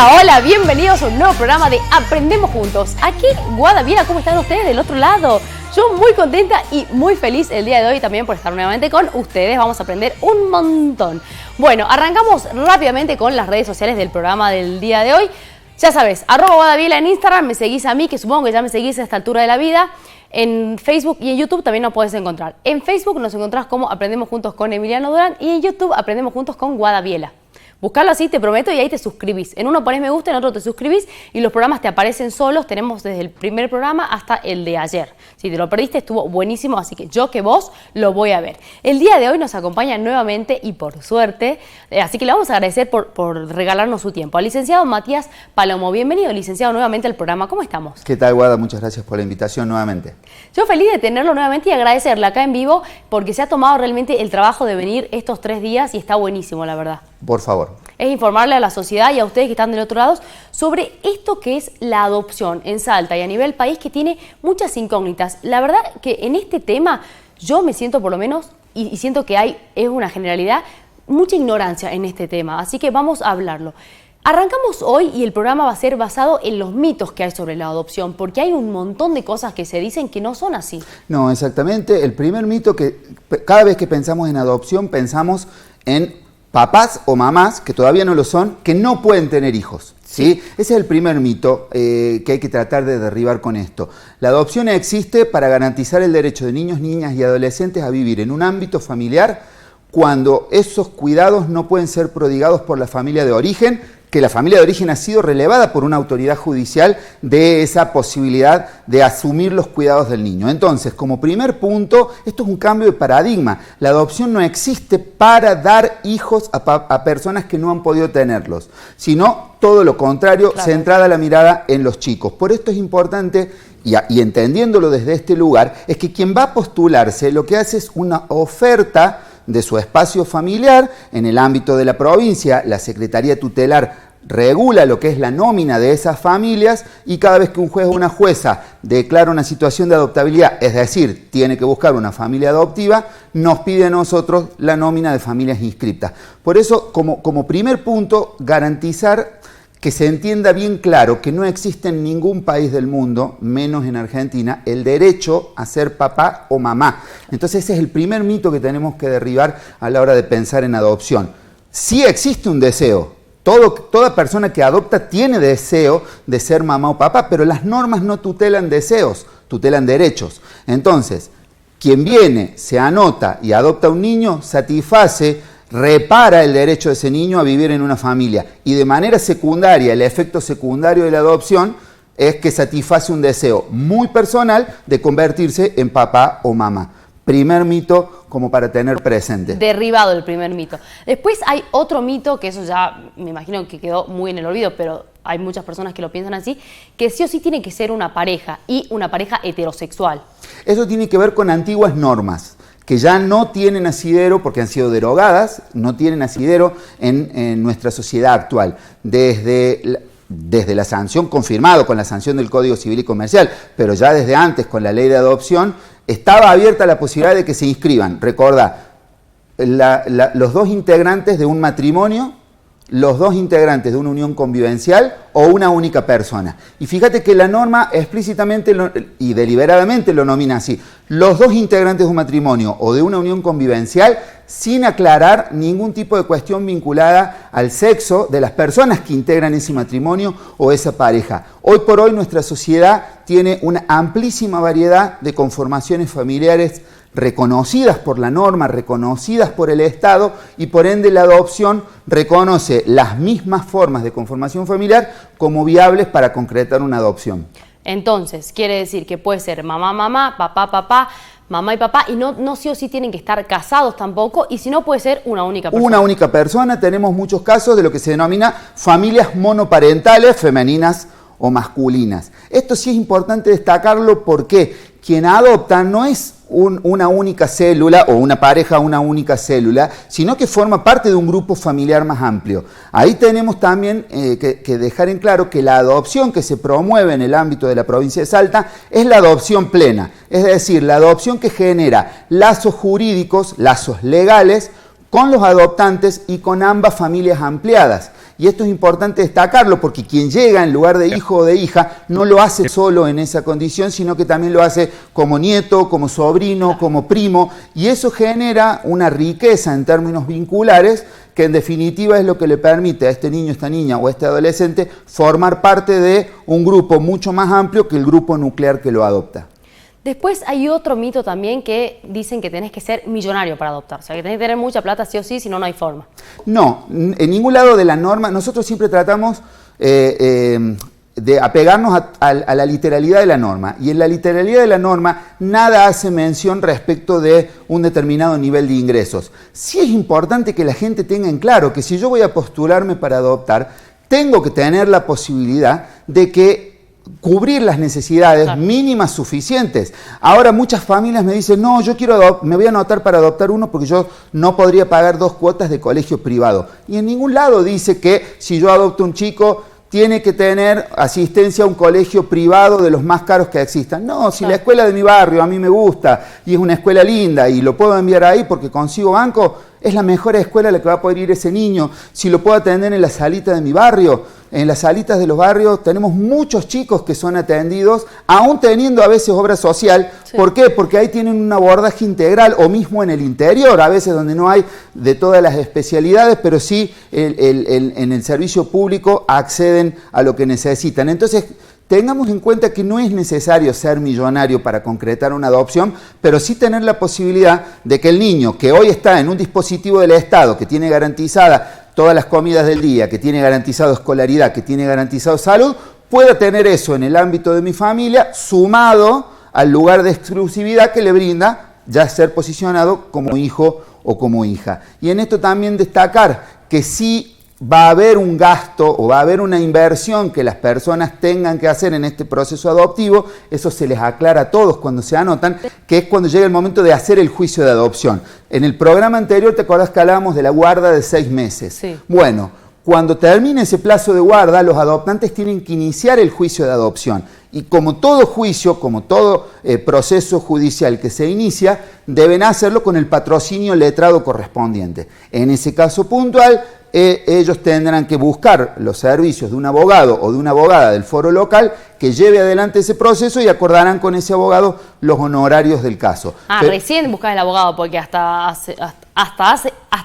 Hola, hola, bienvenidos a un nuevo programa de Aprendemos Juntos. Aquí, Guadaviera, ¿cómo están ustedes del otro lado? Yo muy contenta y muy feliz el día de hoy también por estar nuevamente con ustedes. Vamos a aprender un montón. Bueno, arrancamos rápidamente con las redes sociales del programa del día de hoy. Ya sabes, @Guadaviera en Instagram, me seguís a mí, que supongo que ya me seguís a esta altura de la vida. En Facebook y en YouTube también nos puedes encontrar. En Facebook nos encontrás como Aprendemos Juntos con Emiliano Durán y en YouTube Aprendemos Juntos con Guadaviera. Buscarlo así, te prometo, y ahí te suscribís. En uno pones me gusta, en otro te suscribís y los programas te aparecen solos. Tenemos desde el primer programa hasta el de ayer. Si te lo perdiste, estuvo buenísimo, así que yo que vos lo voy a ver. El día de hoy nos acompaña nuevamente y por suerte, así que le vamos a agradecer por regalarnos su tiempo. Al licenciado Matías Palomo. Bienvenido, licenciado, nuevamente al programa. ¿Cómo estamos? ¿Qué tal, Guada? Muchas gracias por la invitación nuevamente. Yo feliz de tenerlo nuevamente y agradecerle acá en vivo porque se ha tomado realmente el trabajo de venir estos 3 días y está buenísimo, la verdad. Por favor. Es informarle a la sociedad y a ustedes que están del otro lado sobre esto que es la adopción en Salta y a nivel país, que tiene muchas incógnitas. La verdad que en este tema yo me siento, por lo menos, y siento que es una generalidad, mucha ignorancia en este tema, así que vamos a hablarlo. Arrancamos hoy y el programa va a ser basado en los mitos que hay sobre la adopción, porque hay un montón de cosas que se dicen que no son así. No, exactamente. El primer mito, que cada vez que pensamos en adopción pensamos en papás o mamás, que todavía no lo son, que no pueden tener hijos. ¿Sí? Ese es el primer mito que hay que tratar de derribar con esto. La adopción existe para garantizar el derecho de niños, niñas y adolescentes a vivir en un ámbito familiar cuando esos cuidados no pueden ser prodigados por la familia de origen, que la familia de origen ha sido relevada por una autoridad judicial de esa posibilidad de asumir los cuidados del niño. Entonces, como primer punto, esto es un cambio de paradigma. La adopción no existe para dar hijos a personas que no han podido tenerlos, sino todo lo contrario, claro, centrada la mirada en los chicos. Por esto es importante, y entendiéndolo desde este lugar, es que quien va a postularse lo que hace es una oferta de su espacio familiar. En el ámbito de la provincia, la Secretaría Tutelar regula lo que es la nómina de esas familias y cada vez que un juez o una jueza declara una situación de adoptabilidad, es decir, tiene que buscar una familia adoptiva, nos pide a nosotros la nómina de familias inscriptas. Por eso, como primer punto, garantizar que se entienda bien claro que no existe en ningún país del mundo, menos en Argentina, el derecho a ser papá o mamá. Entonces ese es el primer mito que tenemos que derribar a la hora de pensar en adopción. Sí existe un deseo. Toda persona que adopta tiene deseo de ser mamá o papá, pero las normas no tutelan deseos, tutelan derechos. Entonces, quien viene, se anota y adopta un niño, satisface, repara el derecho de ese niño a vivir en una familia. Y de manera secundaria, el efecto secundario de la adopción es que satisface un deseo muy personal de convertirse en papá o mamá. Primer mito como para tener presente. Derribado el primer mito. Después hay otro mito, que eso ya me imagino que quedó muy en el olvido, pero hay muchas personas que lo piensan así, que sí o sí tiene que ser una pareja y una pareja heterosexual. Eso tiene que ver con antiguas normas que ya no tienen asidero porque han sido derogadas, no tienen asidero en nuestra sociedad actual. Desde la sanción, confirmado con la sanción del Código Civil y Comercial, pero ya desde antes con la ley de adopción, estaba abierta la posibilidad de que se inscriban. Recordá, los dos integrantes de un matrimonio, los dos integrantes de una unión convivencial o una única persona. Y fíjate que la norma explícitamente y deliberadamente lo nomina así. Los dos integrantes de un matrimonio o de una unión convivencial, sin aclarar ningún tipo de cuestión vinculada al sexo de las personas que integran ese matrimonio o esa pareja. Hoy por hoy nuestra sociedad tiene una amplísima variedad de conformaciones familiares reconocidas por la norma, reconocidas por el Estado, y por ende la adopción reconoce las mismas formas de conformación familiar como viables para concretar una adopción. Entonces, quiere decir que puede ser mamá, mamá, papá, papá, mamá y papá, y no sí o sí tienen que estar casados tampoco, y si no puede ser una única persona. Una única persona. Tenemos muchos casos de lo que se denomina familias monoparentales, femeninas o masculinas. Esto sí es importante destacarlo porque quien adopta no es una única célula o una pareja una única célula, sino que forma parte de un grupo familiar más amplio. Ahí tenemos también que dejar en claro que la adopción que se promueve en el ámbito de la provincia de Salta es la adopción plena, es decir, la adopción que genera lazos jurídicos, lazos legales, con los adoptantes y con ambas familias ampliadas. Y esto es importante destacarlo porque quien llega en lugar de hijo o de hija no lo hace solo en esa condición, sino que también lo hace como nieto, como sobrino, como primo, y eso genera una riqueza en términos vinculares que en definitiva es lo que le permite a este niño, esta niña o a este adolescente formar parte de un grupo mucho más amplio que el grupo nuclear que lo adopta. Después hay otro mito también que dicen que tenés que ser millonario para adoptar, o sea que tenés que tener mucha plata sí o sí, si no, no hay forma. No, en ningún lado de la norma, nosotros siempre tratamos de apegarnos a la literalidad de la norma, y en la literalidad de la norma nada hace mención respecto de un determinado nivel de ingresos. Sí es importante que la gente tenga en claro que si yo voy a postularme para adoptar, tengo que tener la posibilidad de que cubrir las necesidades mínimas suficientes. Ahora muchas familias me dicen, no, yo me voy a anotar para adoptar uno porque yo no podría pagar 2 cuotas de colegio privado. Y en ningún lado dice que si yo adopto un chico tiene que tener asistencia a un colegio privado de los más caros que existan. No, si la escuela de mi barrio a mí me gusta y es una escuela linda y lo puedo enviar ahí porque consigo banco, es la mejor escuela a la que va a poder ir ese niño. Si lo puedo atender en la salita de mi barrio, en las salitas de los barrios tenemos muchos chicos que son atendidos, aún teniendo a veces obra social. Sí. ¿Por qué? Porque ahí tienen un abordaje integral, o mismo en el interior, a veces donde no hay de todas las especialidades, pero sí en el servicio público acceden a lo que necesitan. Entonces, tengamos en cuenta que no es necesario ser millonario para concretar una adopción, pero sí tener la posibilidad de que el niño que hoy está en un dispositivo del Estado, que tiene garantizada todas las comidas del día, que tiene garantizado escolaridad, que tiene garantizado salud, pueda tener eso en el ámbito de mi familia, sumado al lugar de exclusividad que le brinda ya ser posicionado como hijo o como hija. Y en esto también destacar que sí va a haber un gasto o va a haber una inversión que las personas tengan que hacer en este proceso adoptivo. Eso se les aclara a todos cuando se anotan, que es cuando llega el momento de hacer el juicio de adopción. En el programa anterior, ¿te acordás que hablábamos de la guarda de 6 meses? Sí. Bueno, cuando termine ese plazo de guarda, los adoptantes tienen que iniciar el juicio de adopción. Y como todo juicio, como todo proceso judicial que se inicia, deben hacerlo con el patrocinio letrado correspondiente. En ese caso puntual, ellos tendrán que buscar los servicios de un abogado o de una abogada del foro local que lleve adelante ese proceso y acordarán con ese abogado los honorarios del caso. Recién buscas el abogado porque hasta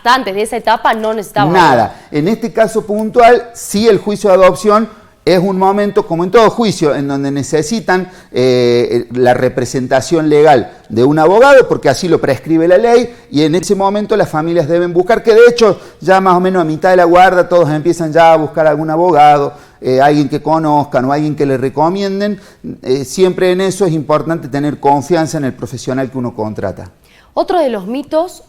antes de esa etapa no necesitaba nada. En este caso puntual, sí, el juicio de adopción es un momento, como en todo juicio, en donde necesitan la representación legal de un abogado, porque así lo prescribe la ley, y en ese momento las familias deben buscar, que de hecho ya más o menos a mitad de la guarda todos empiezan ya a buscar algún abogado, alguien que conozcan o alguien que le recomienden. Siempre en eso es importante tener confianza en el profesional que uno contrata. Otro de los mitos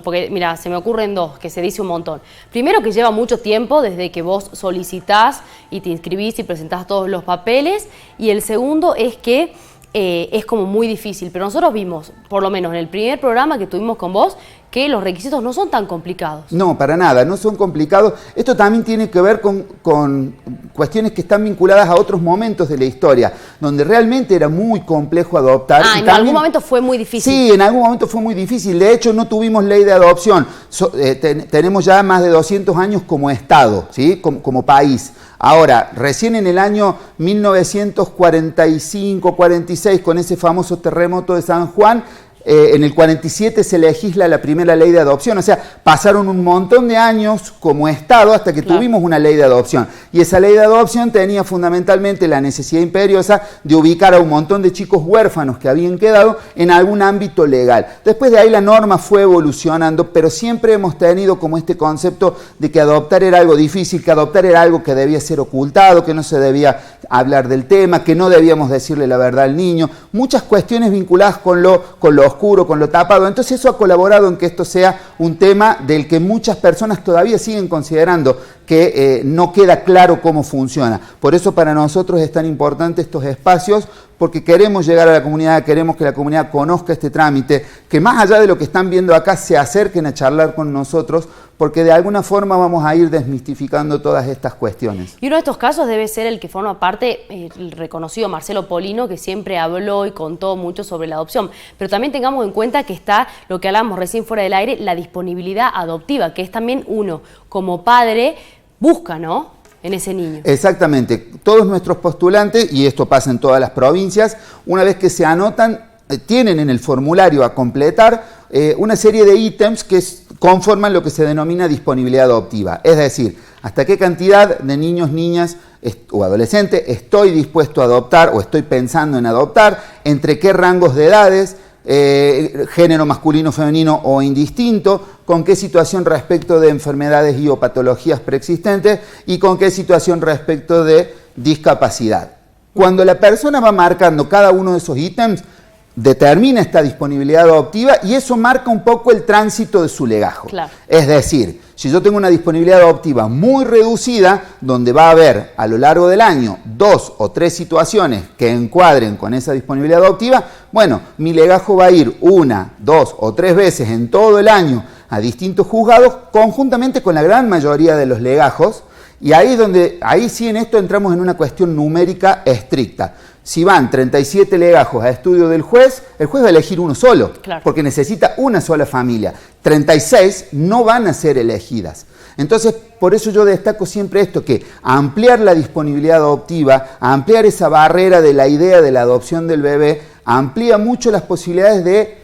porque mira, se me ocurren dos que se dice un montón. Primero, que lleva mucho tiempo desde que vos solicitás y te inscribís y presentás todos los papeles, y el segundo es que es como muy difícil, pero nosotros vimos, por lo menos en el primer programa que tuvimos con vos, que los requisitos no son tan complicados. No, para nada, no son complicados. Esto también tiene que ver con cuestiones que están vinculadas a otros momentos de la historia, donde realmente era muy complejo adoptar. En algún momento fue muy difícil. Sí, en algún momento fue muy difícil. De hecho, no tuvimos ley de adopción. Tenemos ya más de 200 años como Estado, ¿sí? Como país. Ahora, recién en el año 1945-46, con ese famoso terremoto de San Juan, en el 47 se legisla la primera ley de adopción. O sea, pasaron un montón de años como Estado hasta que tuvimos una ley de adopción. Y esa ley de adopción tenía fundamentalmente la necesidad imperiosa de ubicar a un montón de chicos huérfanos que habían quedado en algún ámbito legal. Después de ahí la norma fue evolucionando, pero siempre hemos tenido como este concepto de que adoptar era algo difícil, que adoptar era algo que debía ser ocultado, que no se debía hablar del tema, que no debíamos decirle la verdad al niño. Muchas cuestiones vinculadas con lo oscuro, con lo tapado. Entonces eso ha colaborado en que esto sea un tema del que muchas personas todavía siguen considerando que no queda claro cómo funciona. Por eso para nosotros es tan importante estos espacios, porque queremos llegar a la comunidad, queremos que la comunidad conozca este trámite, que más allá de lo que están viendo acá se acerquen a charlar con nosotros, porque de alguna forma vamos a ir desmistificando todas estas cuestiones. Y uno de estos casos debe ser el que forma parte, el reconocido Marcelo Polino, que siempre habló y contó mucho sobre la adopción. Pero también tengamos en cuenta que está lo que hablábamos recién fuera del aire, la disponibilidad adoptiva, que es también uno como padre busca, ¿no?, en ese niño. Exactamente. Todos nuestros postulantes, y esto pasa en todas las provincias, una vez que se anotan, tienen en el formulario a completar una serie de ítems que conforman lo que se denomina disponibilidad adoptiva. Es decir, hasta qué cantidad de niños, niñas o adolescentes estoy dispuesto a adoptar o estoy pensando en adoptar, entre qué rangos de edades, género masculino, femenino o indistinto, con qué situación respecto de enfermedades y o patologías preexistentes y con qué situación respecto de discapacidad. Cuando la persona va marcando cada uno de esos ítems, determina esta disponibilidad adoptiva y eso marca un poco el tránsito de su legajo. Claro. Es decir, si yo tengo una disponibilidad adoptiva muy reducida, donde va a haber a lo largo del año 2 o 3 situaciones que encuadren con esa disponibilidad adoptiva, bueno, mi legajo va a ir 1, 2 o 3 veces en todo el año a distintos juzgados, conjuntamente con la gran mayoría de los legajos, y ahí sí en esto entramos en una cuestión numérica estricta. Si van 37 legajos a estudio del juez, el juez va a elegir uno solo, claro, porque necesita una sola familia. 36 no van a ser elegidas. Entonces, por eso yo destaco siempre esto, que ampliar la disponibilidad adoptiva, ampliar esa barrera de la idea de la adopción del bebé, amplía mucho las posibilidades de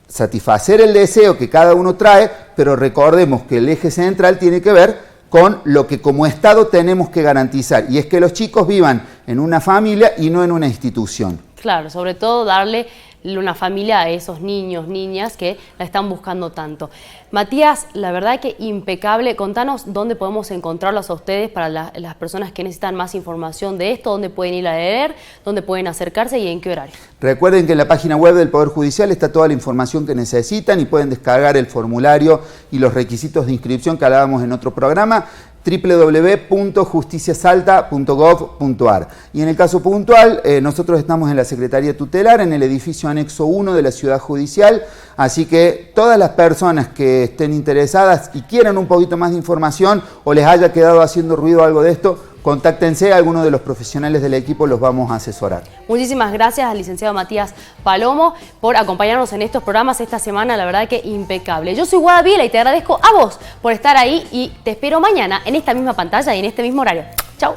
satisfacer el deseo que cada uno trae, pero recordemos que el eje central tiene que ver con lo que como Estado tenemos que garantizar, y es que los chicos vivan en una familia y no en una institución. Claro, sobre todo darle una familia a esos niños, niñas que la están buscando tanto. Matías, la verdad que impecable. Contanos dónde podemos encontrarlos a ustedes para las personas que necesitan más información de esto, dónde pueden ir a leer, dónde pueden acercarse y en qué horario. Recuerden que en la página web del Poder Judicial está toda la información que necesitan y pueden descargar el formulario y los requisitos de inscripción que hablábamos en otro programa, www.justiciasalta.gov.ar. Y en el caso puntual, nosotros estamos en la Secretaría Tutelar, en el edificio anexo 1 de la Ciudad Judicial, así que todas las personas que estén interesadas y quieran un poquito más de información o les haya quedado haciendo ruido algo de esto, contáctense, a alguno de los profesionales del equipo los vamos a asesorar. Muchísimas gracias al licenciado Matías Palomo por acompañarnos en estos programas esta semana, la verdad que impecable. Yo soy Guada Viela y te agradezco a vos por estar ahí y te espero mañana en esta misma pantalla y en este mismo horario. Chau.